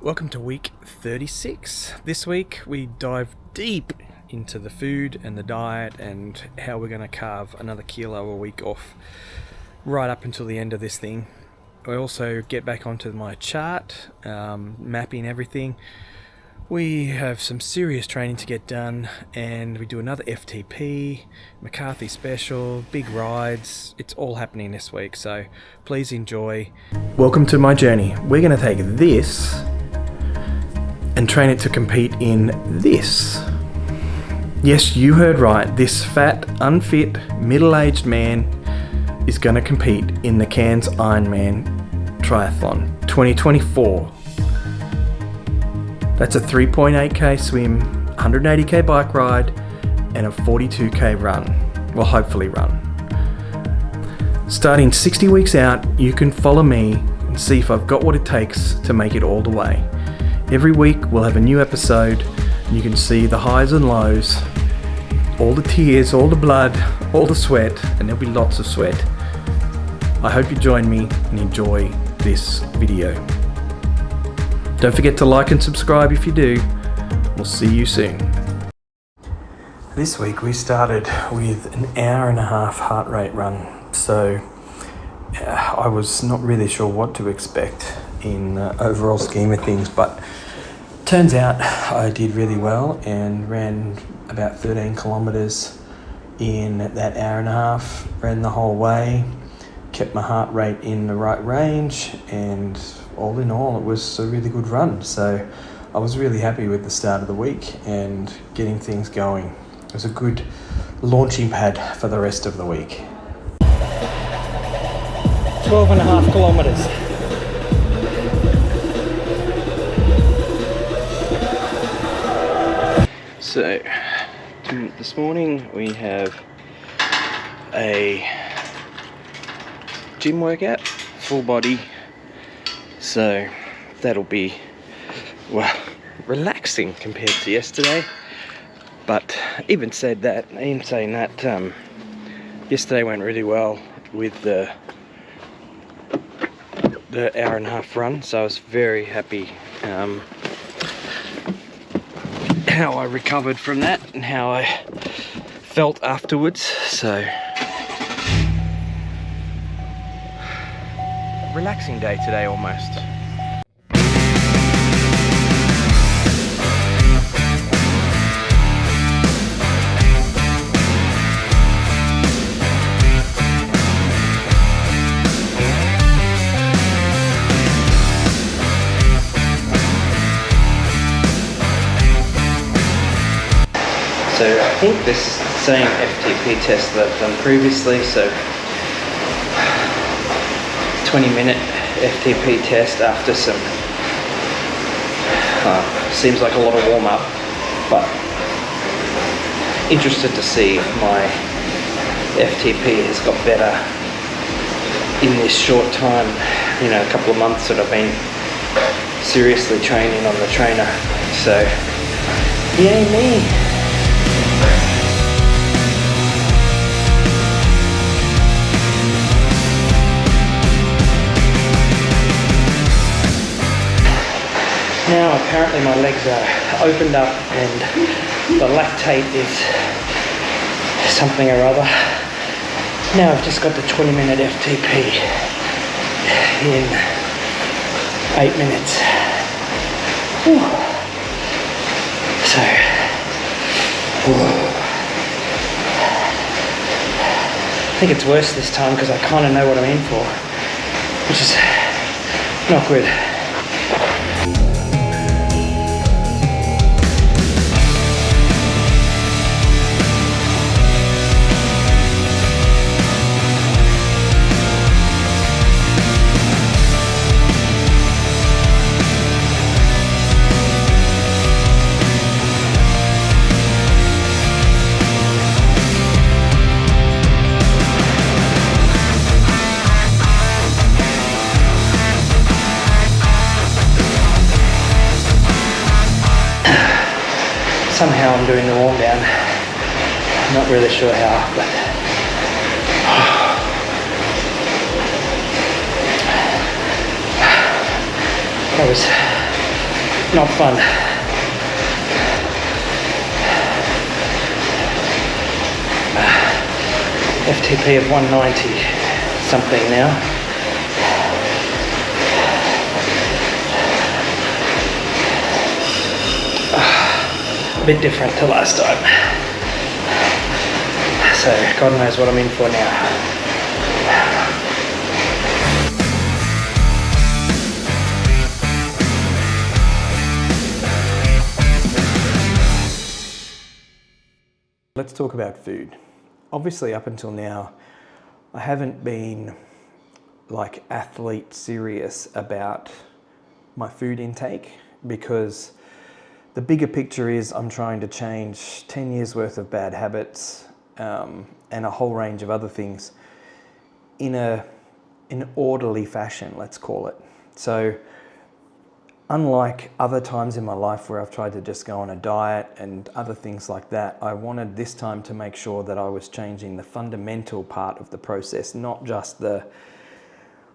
Welcome to week 36. This week we dive deep into the food and the diet and how we're going to carve another kilo a week off right up until the end of this thing. I also get back onto my chart, mapping everything. We have some serious training to get done, and we do another FTP, McCarthy special, big rides. It's all happening this week, so please enjoy. Welcome to my journey. We're going to take this and train it to compete in this. Yes, you heard right. This fat, unfit, middle-aged man is going to compete in the Cairns Ironman Triathlon 2024. That's a 3.8k swim, 180k bike ride, and a 42k run. Well, hopefully run. Starting 60 weeks out, you can follow me and see if I've got what it takes to make it all the way. Every week we'll have a new episode, and you can see the highs and lows, all the tears, all the blood, all the sweat, and there'll be lots of sweat. I hope you join me and enjoy this video. Don't forget to like and subscribe if you do. We'll see you soon. This week we started with an hour and a half heart rate run. So I was not really sure what to expect in the overall scheme of things, but turns out I did really well and ran about 13 kilometers in that hour and a half, ran the whole way, kept my heart rate in the right range, and all in all, it was a really good run. So I was really happy with the start of the week and getting things going. It was a good launching pad for the rest of the week. 12 and a half kilometers. So this morning we have a gym workout, full body. So that'll be, well, relaxing compared to yesterday. But even saying that, yesterday went really well with the hour and a half run. So I was very happy how I recovered from that and how I felt afterwards. So relaxing day today almost. So I think this is the same FTP test that I've done previously, so 20-minute FTP test after some, seems like a lot of warm-up, but interested to see if my FTP has got better in this short time, a couple of months that I've been seriously training on the trainer. So, yay me! Now apparently my legs are opened up and the lactate is something or other. Now I've just got the 20-minute FTP in 8 minutes. Whew. So, I think it's worse this time because I kind of know what I'm in for, which is not good. Somehow I'm doing the warm down. I'm not really sure how, but I was not fun. FTP of 190 something now. A bit different to last time. So God knows what I'm in for now. Let's talk about food. Obviously, up until now, I haven't been like athlete serious about my food intake, because the bigger picture is I'm trying to change 10 years worth of bad habits and a whole range of other things in an orderly fashion, let's call it. So unlike other times in my life where I've tried to just go on a diet and other things like that, I wanted this time to make sure that I was changing the fundamental part of the process, not just the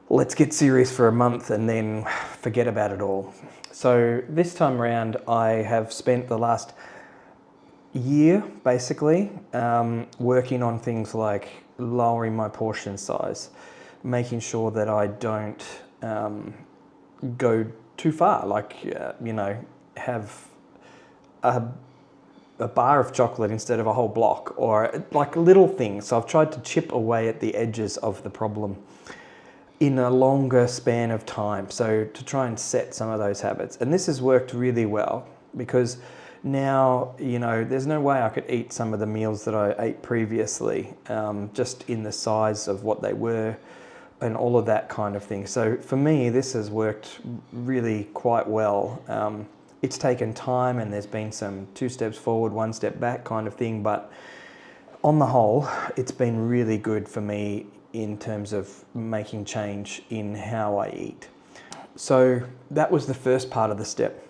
let's get serious for a month and then forget about it all. So this time around, I have spent the last year basically working on things like lowering my portion size, making sure that I don't go too far, like have a bar of chocolate instead of a whole block, or like little things. So I've tried to chip away at the edges of the problem in a longer span of time, so to try and set some of those habits. And this has worked really well, because now there's no way I could eat some of the meals that I ate previously, just in the size of what they were and all of that kind of thing. So for me, this has worked really quite well. It's taken time, and there's been some 2 steps forward, 1 step back kind of thing, but on the whole, it's been really good for me in terms of making change in how I eat. So that was the first part of the step.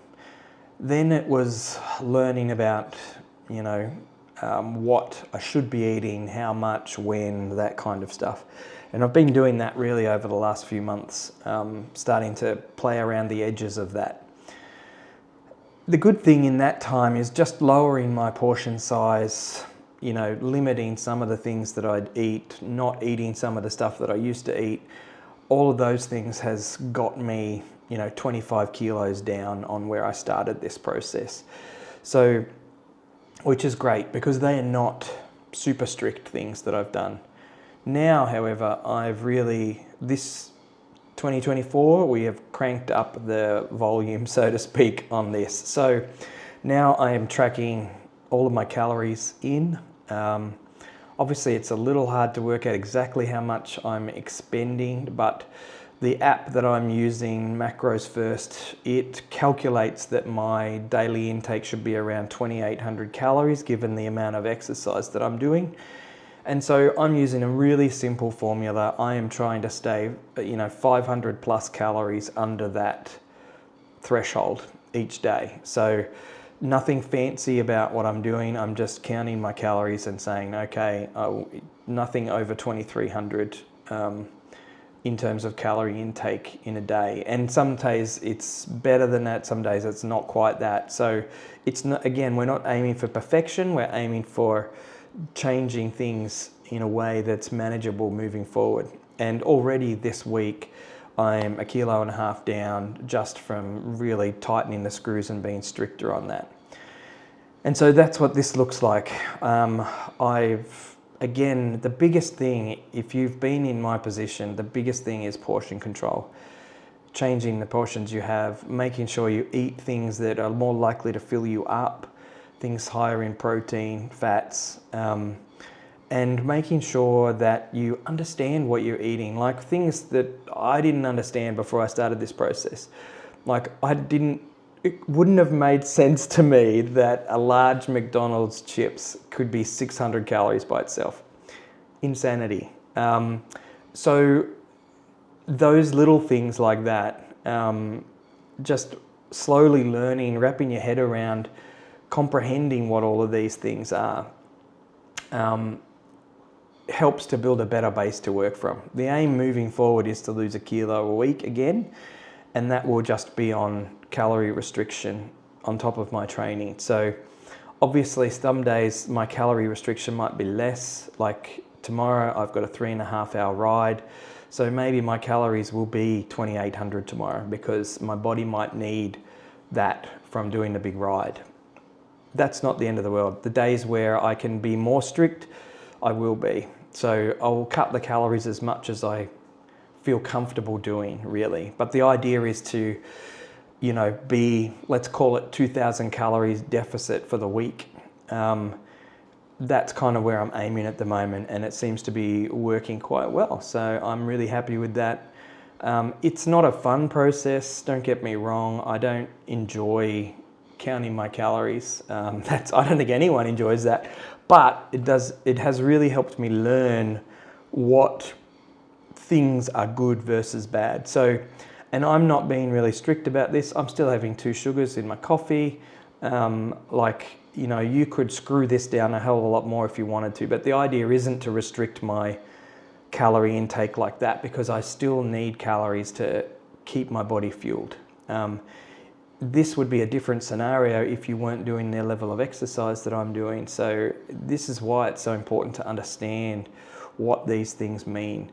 Then it was learning about, what I should be eating, how much, when, that kind of stuff. And I've been doing that really over the last few months, starting to play around the edges of that. The good thing in that time is just lowering my portion size, limiting some of the things that I'd eat, not eating some of the stuff that I used to eat. All of those things has got me, 25 kilos down on where I started this process. So, which is great, because they are not super strict things that I've done. Now, however, this 2024, we have cranked up the volume, so to speak, on this. So now I am tracking all of my calories in. Obviously, it's a little hard to work out exactly how much I'm expending, but the app that I'm using, Macros First, it calculates that my daily intake should be around 2,800 calories, given the amount of exercise that I'm doing. And so I'm using a really simple formula. I am trying to stay, 500 plus calories under that threshold each day. So nothing fancy about what I'm doing. I'm just counting my calories and saying, okay, nothing over 2,300 in terms of calorie intake in a day. And some days it's better than that. Some days it's not quite that. So it's not, again, we're not aiming for perfection. We're aiming for changing things in a way that's manageable moving forward. And already this week, I'm 1.5 kilos down just from really tightening the screws and being stricter on that. And so that's what this looks like. Again, the biggest thing, if you've been in my position, the biggest thing is portion control. Changing the portions you have, making sure you eat things that are more likely to fill you up, things higher in protein, fats, and making sure that you understand what you're eating, like things that I didn't understand before I started this process. Like it wouldn't have made sense to me that a large McDonald's chips could be 600 calories by itself. Insanity. So those little things like that, just slowly learning, wrapping your head around, comprehending what all of these things are, helps to build a better base to work from. The aim moving forward is to lose 1 kilo a week again, and that will just be on calorie restriction on top of my training. So obviously some days my calorie restriction might be less, like tomorrow I've got a 3.5 hour ride, so maybe my calories will be 2,800 tomorrow because my body might need that from doing the big ride. That's not the end of the world. The days where I can be more strict, I will be. So I will cut the calories as much as I feel comfortable doing, really. But the idea is to, be, let's call it 2,000 calories deficit for the week. That's kind of where I'm aiming at the moment, and it seems to be working quite well. So I'm really happy with that. It's not a fun process, don't get me wrong. I don't enjoy counting my calories. I don't think anyone enjoys that, but it has really helped me learn what things are good versus bad. So, and I'm not being really strict about this. I'm still having 2 sugars in my coffee. You could screw this down a hell of a lot more if you wanted to, but the idea isn't to restrict my calorie intake like that, because I still need calories to keep my body fueled. This would be a different scenario if you weren't doing the level of exercise that I'm doing. So this is why it's so important to understand what these things mean.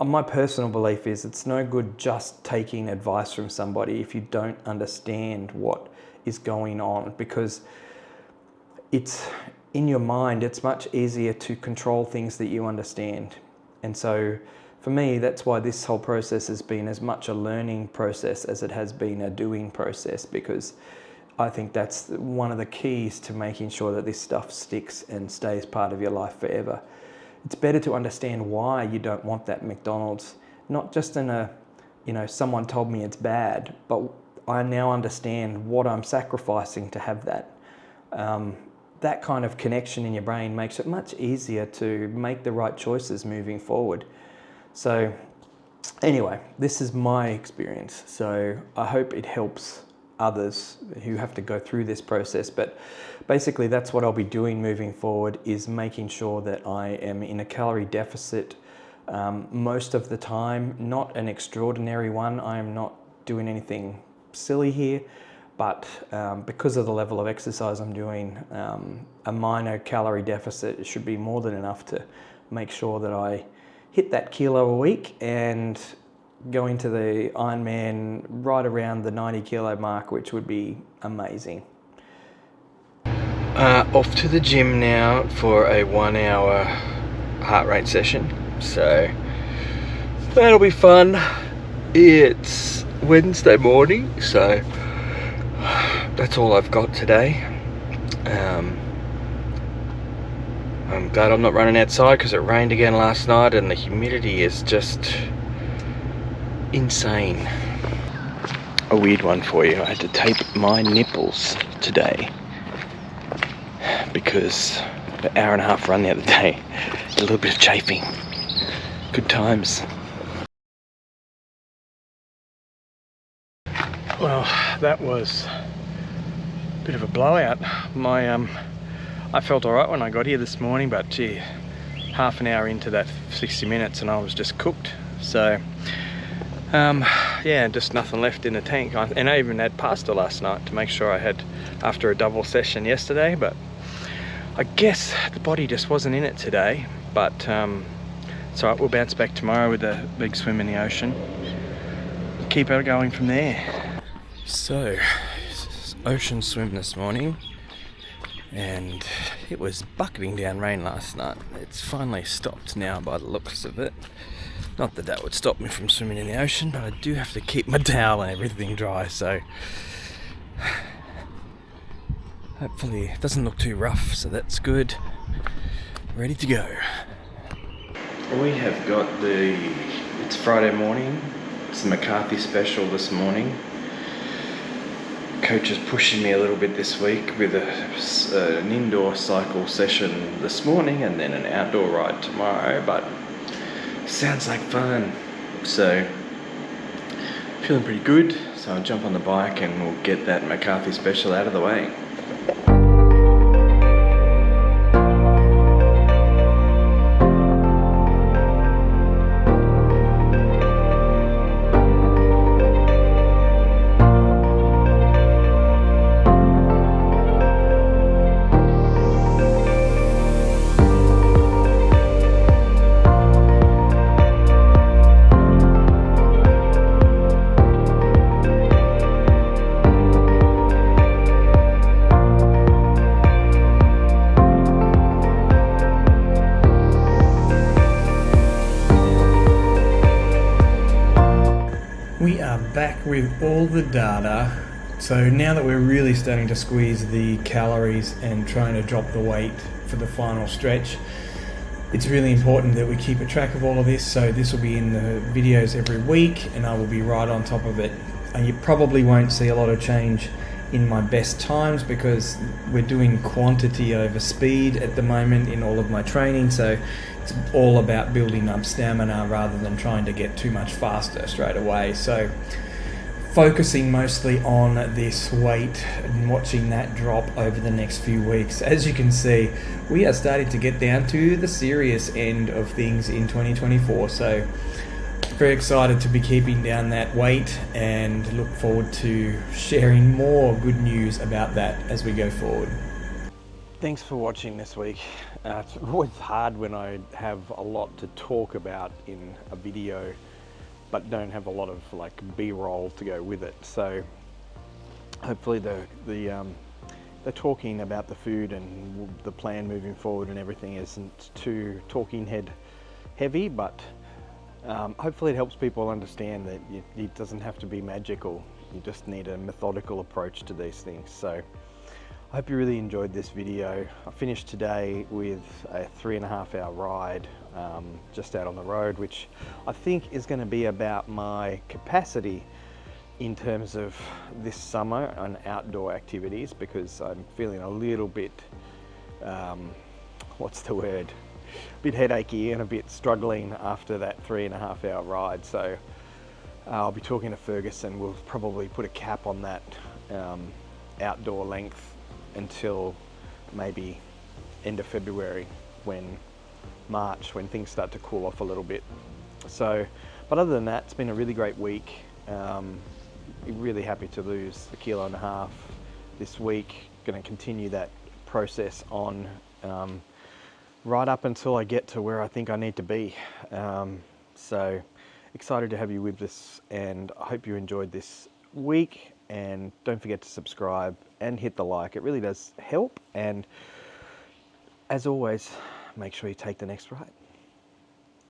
My personal belief is it's no good just taking advice from somebody if you don't understand what is going on, because it's in your mind, it's much easier to control things that you understand. And so for me, that's why this whole process has been as much a learning process as it has been a doing process, because I think that's one of the keys to making sure that this stuff sticks and stays part of your life forever. It's better to understand why you don't want that McDonald's, not just in someone told me it's bad, but I now understand what I'm sacrificing to have that. That kind of connection in your brain makes it much easier to make the right choices moving forward. So anyway, this is my experience. So I hope it helps others who have to go through this process. But basically that's what I'll be doing moving forward, is making sure that I am in a calorie deficit most of the time, not an extraordinary one. I am not doing anything silly here, but because of the level of exercise I'm doing, a minor calorie deficit should be more than enough to make sure that I hit that kilo a week and go into the Ironman right around the 90 kilo mark, which would be amazing. Off to the gym now for a 1 hour heart rate session, so that'll be fun. It's Wednesday morning, so that's all I've got today. I'm glad I'm not running outside because it rained again last night and the humidity is just insane. A weird one for you. I had to tape my nipples today because the hour and a half run the other day, a little bit of chafing. Good times. Well, that was a bit of a blowout. I felt alright when I got here this morning, but gee, half an hour into that 60 minutes and I was just cooked. So yeah, just nothing left in the tank. And I even had pasta last night to make sure I had after a double session yesterday, but I guess the body just wasn't in it today. But it's alright, we'll bounce back tomorrow with a big swim in the ocean. Keep it going from there. So, ocean swim this morning, and it was bucketing down rain last night. It's finally stopped now by the looks of it. Not that that would stop me from swimming in the ocean, but I do have to keep my towel and everything dry, so hopefully it doesn't look too rough, so that's good. Ready to go. We have got it's Friday morning. It's the McCarthy special this morning. Coach is pushing me a little bit this week with an indoor cycle session this morning and then an outdoor ride tomorrow, but sounds like fun. So feeling pretty good, so I'll jump on the bike and we'll get that McCarthy special out of the way. with all the data. So now that we're really starting to squeeze the calories and trying to drop the weight for the final stretch, it's really important that we keep a track of all of this. So this will be in the videos every week and I will be right on top of it. And you probably won't see a lot of change in my best times because we're doing quantity over speed at the moment in all of my training. So it's all about building up stamina rather than trying to get too much faster straight away. So focusing mostly on this weight and watching that drop over the next few weeks. As you can see, we are starting to get down to the serious end of things in 2024. So very excited to be keeping down that weight and look forward to sharing more good news about that as we go forward. Thanks for watching this week. It's always hard when I have a lot to talk about in a video but don't have a lot of like B-roll to go with it. So hopefully the talking about the food and the plan moving forward and everything isn't too talking head heavy, but hopefully it helps people understand that it doesn't have to be magical. You just need a methodical approach to these things. So I hope you really enjoyed this video. I finished today with a 3.5 hour ride just out on the road, which I think is going to be about my capacity in terms of this summer on outdoor activities, because I'm feeling a little bit, what's the word? A bit headachy and a bit struggling after that 3.5 hour ride. So I'll be talking to Ferguson. We'll probably put a cap on that outdoor length until maybe end of February, March, when things start to cool off a little bit. So, but other than that, it's been a really great week. Really happy to lose 1.5 kilos this week. Going to continue that process on right up until I get to where I think I need to be. So excited to have you with us, and I hope you enjoyed this week. And don't forget to subscribe and hit the like. It really does help. And as always, make sure you take the next ride.